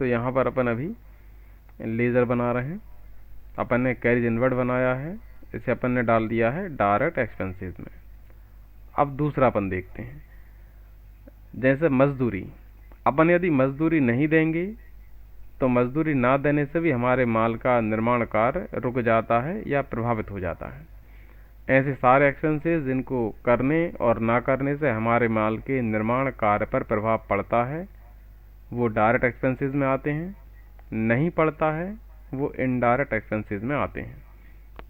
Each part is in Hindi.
तो यहाँ पर अपन अभी लेजर बना रहे हैं। अपन ने कैरीज इनवर्ड बनाया है, इसे अपन ने डाल दिया है डायरेक्ट एक्सपेंसेस में। अब दूसरा अपन देखते हैं, जैसे मजदूरी। अपन यदि मजदूरी नहीं देंगे तो मजदूरी ना देने से भी हमारे माल का निर्माण कार्य रुक जाता है या प्रभावित हो जाता है। ऐसे सारे एक्सपेंसेस जिनको करने और ना करने से हमारे माल के निर्माण कार्य पर प्रभाव पड़ता है वो डायरेक्ट एक्सपेंसेस में आते हैं, नहीं पड़ता है वो इनडायरेक्ट एक्सपेंसेस में आते हैं।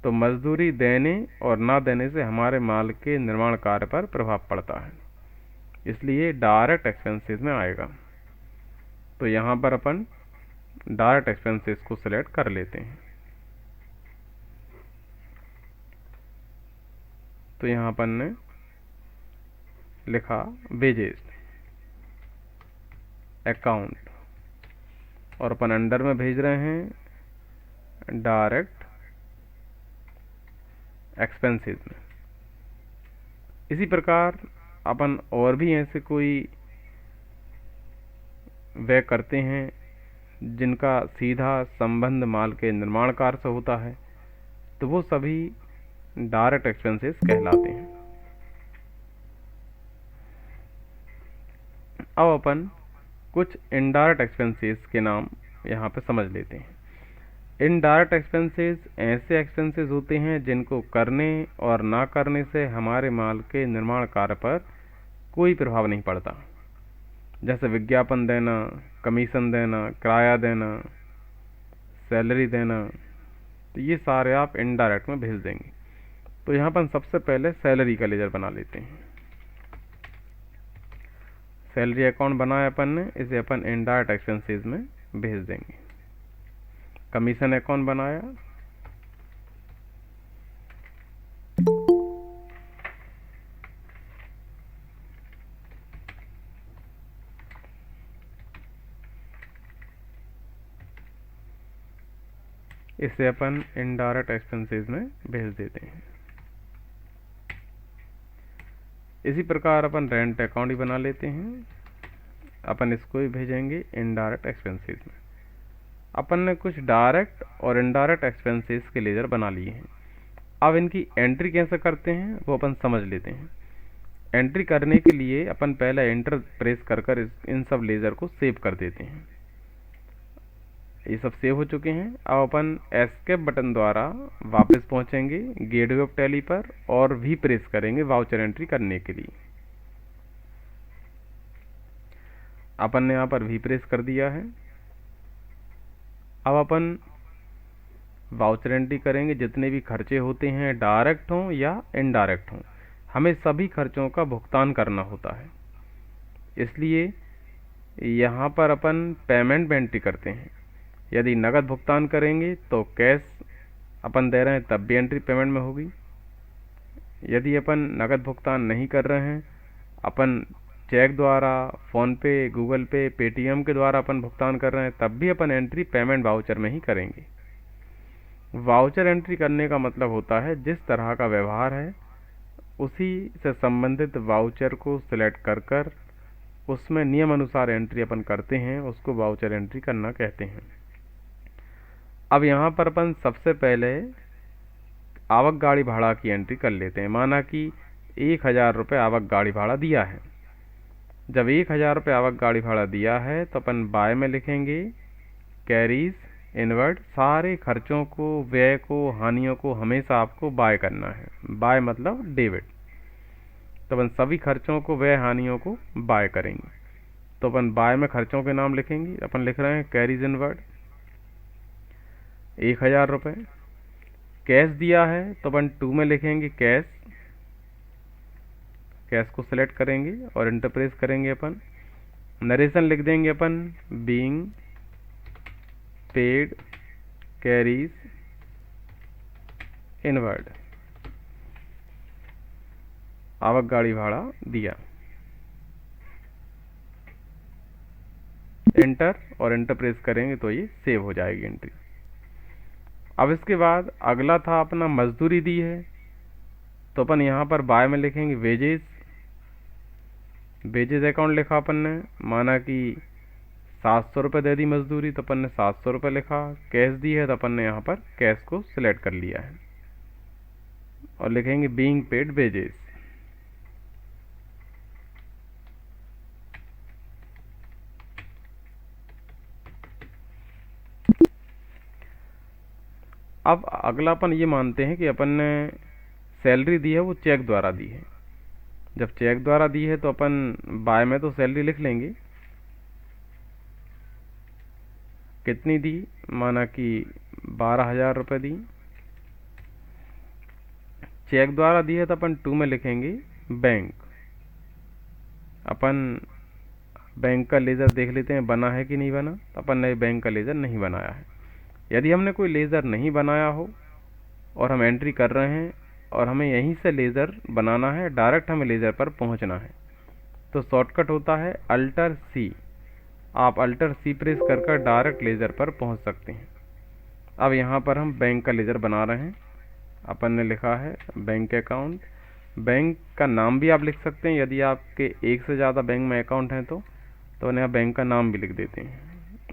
तो मजदूरी देने और ना देने से हमारे माल के निर्माण कार्य पर प्रभाव पड़ता है, इसलिए डायरेक्ट एक्सपेंसेस में आएगा। तो यहाँ पर अपन डायरेक्ट एक्सपेंसेस को सिलेक्ट कर लेते हैं। तो यहाँ अपन ने लिखा वेजेस अकाउंट, और अपन अंडर में भेज रहे हैं डायरेक्ट एक्सपेंसेस में। इसी प्रकार अपन और भी ऐसे कोई व्यय करते हैं जिनका सीधा संबंध माल के निर्माण कार्य से होता है, तो वो सभी डायरेक्ट एक्सपेंसेस कहलाते हैं। अब अपन कुछ इनडायरेक्ट एक्सपेंसेस के नाम यहाँ पे समझ लेते हैं। इनडायरेक्ट एक्सपेंसेस ऐसे एक्सपेंसेस होते हैं जिनको करने और ना करने से हमारे माल के निर्माण कार्य पर कोई प्रभाव नहीं पड़ता, जैसे विज्ञापन देना, कमीशन देना, किराया देना, सैलरी देना। तो ये सारे आप इनडायरेक्ट में भेज देंगे। तो यहाँ पर सबसे पहले सैलरी का लेजर बना लेते हैं। सैलरी अकाउंट बनाया अपन ने, इसे अपन इनडायरेक्ट एक्सपेंसेस में भेज देंगे। कमीशन अकाउंट बनाया, इसे अपन इनडायरेक्ट एक्सपेंसेस में भेज देते हैं। इसी प्रकार अपन रेंट अकाउंट ही बना लेते हैं, अपन इसको ही भेजेंगे इनडायरेक्ट एक्सपेंसेस में। अपन ने कुछ डायरेक्ट और इनडायरेक्ट एक्सपेंसेस के लेजर बना लिए हैं। अब इनकी एंट्री कैसे करते हैं वो अपन समझ लेते हैं। एंट्री करने के लिए अपन पहले एंटर प्रेस कर इन सब लेजर को सेव कर देते हैं। ये सब सेव हो चुके हैं। अब अपन एस्केप बटन द्वारा वापस पहुंचेंगे गेटवे ऑफ टैली पर और भी प्रेस करेंगे वाउचर एंट्री करने के लिए। अपन ने यहाँ पर भी प्रेस कर दिया है। अब अपन वाउचर एंट्री करेंगे। जितने भी खर्चे होते हैं डायरेक्ट हों या इनडायरेक्ट हों, हमें सभी खर्चों का भुगतान करना होता है, इसलिए यहाँ पर अपन पेमेंट में एंट्री करते हैं। यदि नगद भुगतान करेंगे तो कैश अपन दे रहे हैं तब भी एंट्री पेमेंट में होगी। यदि अपन नगद भुगतान नहीं कर रहे हैं, अपन चेक द्वारा, फ़ोन पे, गूगल पे, पेटीएम के द्वारा अपन भुगतान कर रहे हैं, तब भी अपन एंट्री पेमेंट वाउचर में ही करेंगे। वाउचर एंट्री करने का मतलब होता है जिस तरह का व्यवहार है उसी से संबंधित वाउचर को सिलेक्ट कर उसमें नियम अनुसार एंट्री अपन करते हैं, उसको वाउचर एंट्री करना कहते हैं। अब यहाँ पर अपन सबसे पहले आवक गाड़ी भाड़ा की एंट्री कर लेते हैं। माना कि 1000 रुपये आवक गाड़ी भाड़ा दिया है। जब 1000 रुपये आवक गाड़ी भाड़ा दिया है तो अपन बाय में लिखेंगे कैरीज इनवर्ड। सारे खर्चों को, व्यय को, हानियों को हमेशा आपको बाय करना है। बाय मतलब डेबिट। तो अपन सभी खर्चों को, व्यय, हानियों को बाय करेंगे। तो अपन बाय में खर्चों के नाम लिखेंगे। अपन लिख रहे हैं कैरीज इनवर्ड 1000 रुपये। कैश दिया है तो अपन 2 में लिखेंगे कैश। कैश को सिलेक्ट करेंगे और इंटर प्रेस करेंगे। अपन नरेशन लिख देंगे अपन बीइंग पेड कैरीज इनवर्ड, आवक गाड़ी भाड़ा दिया। एंटर और एंटर प्रेस करेंगे तो ये सेव हो जाएगी एंट्री। अब इसके बाद अगला था अपना मजदूरी दी है, तो अपन यहाँ पर बाय में लिखेंगे वेजेस। वेजेस अकाउंट लिखा अपन ने। माना कि 700 रुपये दे दी मजदूरी तो अपन ने 700 रुपये लिखा, कैश दी है तो अपन ने यहाँ पर कैश को सिलेक्ट कर लिया है और लिखेंगे बीइंग पेड वेजेस। अब अगला अपन ये मानते हैं कि अपन ने सैलरी दी है वो चेक द्वारा दी है। जब चेक द्वारा दी है तो अपन बाय में तो सैलरी लिख लेंगे, कितनी दी, माना कि 12,000 रुपये दी। चेक द्वारा दी है तो अपन टू में लिखेंगे बैंक। अपन बैंक का लेज़र देख लेते हैं बना है कि नहीं बना, तो अपन ने बैंक का लेज़र नहीं बनाया है। यदि हमने कोई लेज़र नहीं बनाया हो और हम एंट्री कर रहे हैं और हमें यहीं से लेज़र बनाना है, डायरेक्ट हमें लेज़र पर पहुंचना है, तो शॉर्टकट होता है अल्टर सी। आप अल्टर सी प्रेस कर डायरेक्ट लेज़र पर पहुंच सकते हैं। अब यहाँ पर हम बैंक का लेज़र बना रहे हैं। अपन ने लिखा है बैंक अकाउंट। बैंक का नाम भी आप लिख सकते हैं, यदि आपके एक से ज़्यादा बैंक में अकाउंट हैं तो यहाँ बैंक का नाम भी लिख देते हैं।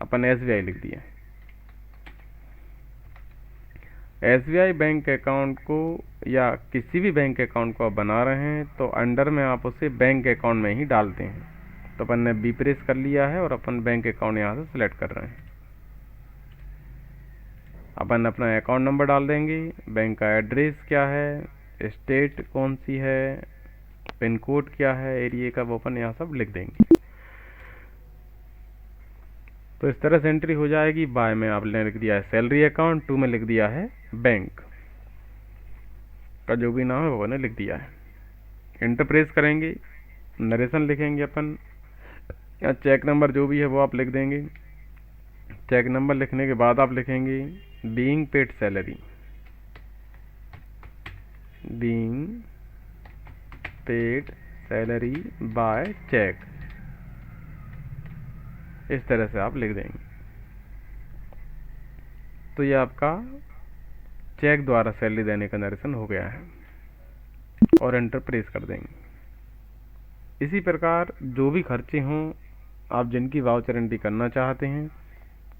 अपन SBI लिख दिया। SBI बैंक अकाउंट को या किसी भी बैंक अकाउंट को आप बना रहे हैं तो अंडर में आप उसे बैंक अकाउंट में ही डालते हैं। तो अपन ने बी प्रेस कर लिया है और अपन बैंक अकाउंट यहाँ से सिलेक्ट कर रहे हैं। अपन अपना अकाउंट नंबर डाल देंगे, बैंक का एड्रेस क्या है, स्टेट कौन सी है, पिन कोड क्या है, एरिया का, वो अपन यहाँ सब लिख देंगे। तो इस तरह से एंट्री हो जाएगी। बाय में आपने लिख दिया है सैलरी अकाउंट, टू में लिख दिया है बैंक का जो भी नाम है वो मैंने लिख दिया है। एंटर प्रेस करेंगे, नरेशन लिखेंगे अपन, या चेक नंबर जो भी है वो आप लिख देंगे। चेक नंबर लिखने के बाद आप लिखेंगे being paid salary, being paid salary by cheque, इस तरह से आप लिख देंगे। तो ये आपका चेक द्वारा सैलरी देने का नरेशन हो गया है और एंटर प्रेस कर देंगे। इसी प्रकार जो भी खर्चे हों आप जिनकी वाउचर एंट्री करना चाहते हैं,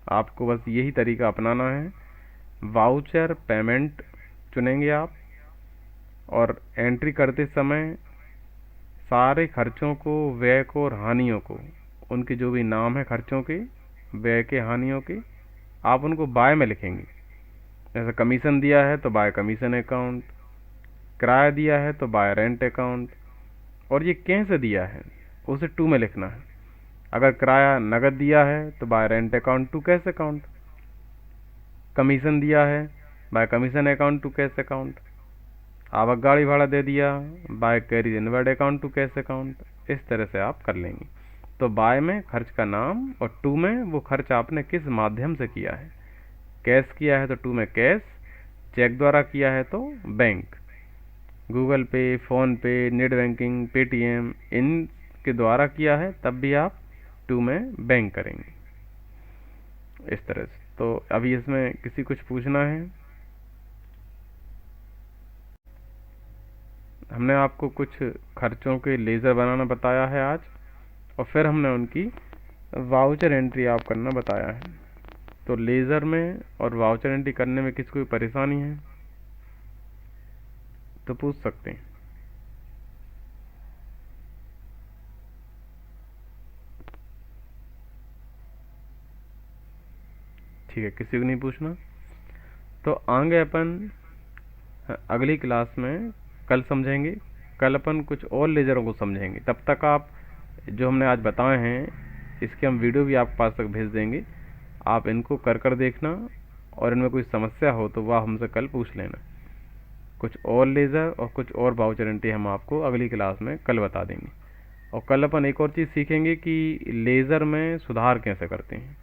आपको बस यही तरीका अपनाना है। वाउचर पेमेंट चुनेंगे आप और एंट्री करते समय सारे खर्चों को, व्यय को और हानियों को, उनके जो भी नाम है खर्चों के, व्यय के, हानियों के, आप उनको बाय में लिखेंगे। जैसे कमीशन दिया है तो बाय कमीशन अकाउंट, किराया दिया है तो बाय रेंट अकाउंट, और ये कैसे दिया है उसे टू में लिखना है। अगर किराया नगद दिया है तो by rent account to cash account, commission दिया है by commission account to cash account, आवक गाड़ी भाड़ा दे दिया by carry inward account to cash account. इस तरह से आप कर लेंगे। तो बाय में खर्च का नाम और टू में वो खर्च आपने किस माध्यम से किया है। कैश किया है तो टू में कैश, चेक द्वारा किया है तो बैंक, गूगल पे, फ़ोन पे, नेट बैंकिंग, पेटीएम, इन के द्वारा किया है तब भी आप टू में बैंक करेंगे, इस तरह से। तो अभी इसमें किसी कुछ पूछना है? हमने आपको कुछ खर्चों के लेज़र बनाना बताया है आज, और फिर हमने उनकी वाउचर एंट्री आप करना बताया है। तो लेज़र में और वाउचर एंट्री करने में किसी कोई परेशानी है तो पूछ सकते हैं। ठीक है, किसी को नहीं पूछना तो आगे अपन अगली क्लास में कल समझेंगे। कल अपन कुछ और लेज़रों को समझेंगे। तब तक आप जो हमने आज बताए हैं इसके हम वीडियो भी आपके पास तक भेज देंगे। आप इनको कर देखना और इनमें कोई समस्या हो तो वह हमसे कल पूछ लेना। कुछ और लेज़र और कुछ और वाउचर एंट्री हम आपको अगली क्लास में कल बता देंगे। और कल अपन एक और चीज़ सीखेंगे कि लेज़र में सुधार कैसे करते हैं,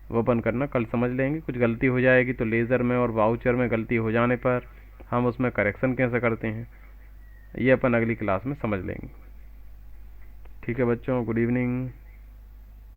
वो अपन करना कल समझ लेंगे। कुछ गलती हो जाएगी तो लेज़र में और वाउचर में गलती हो जाने पर हम उसमें करेक्शन कैसे करते हैं ये अपन अगली क्लास में समझ लेंगे। ठीक है बच्चों, गुड इवनिंग।